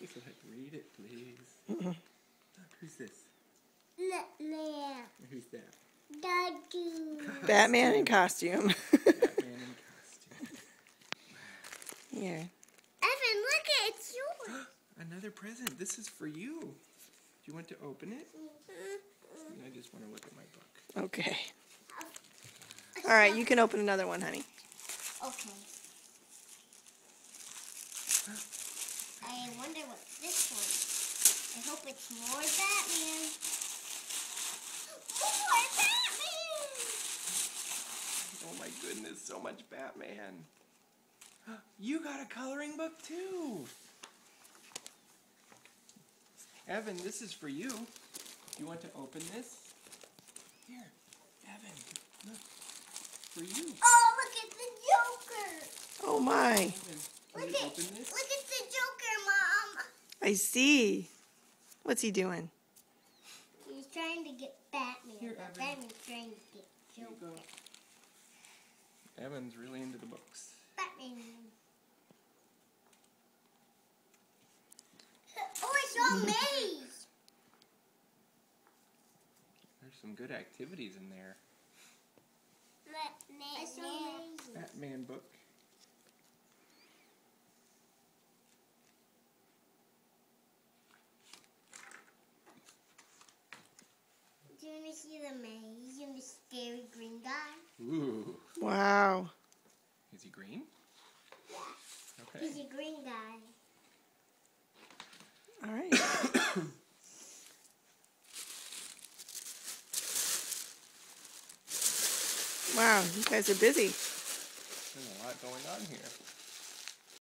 Read it, please. Who's this? Batman. Who's that? Batman in costume. Batman in costume. Here. Evan, look at it. It's yours. Another present. This is for you. Do you want to open it? I just want to look at my book. Okay. All right, you can open another one, honey. Okay. I wonder what's this one. I hope it's more Batman. More Batman! Oh my goodness, so much Batman. You got a coloring book too. Evan, this is for you. Do you want to open this? Here, Evan, look. For you. Oh, look at the Joker. Oh my. Evan, can you open this? Look at the Joker, Mom. I see. What's he doing? He's trying to get Batman. Here, but Evan. Batman's trying to get Here you Joker. go. Evan's really into the books. Batman. Oh, I saw a maze. There's some good activities in there. I saw a maze. Batman book. Do you want to see the maze and the scary green guy? Ooh. Wow. Is he green? Yeah. Okay. He's a green guy. All right. Wow, you guys are busy. There's a lot going on here.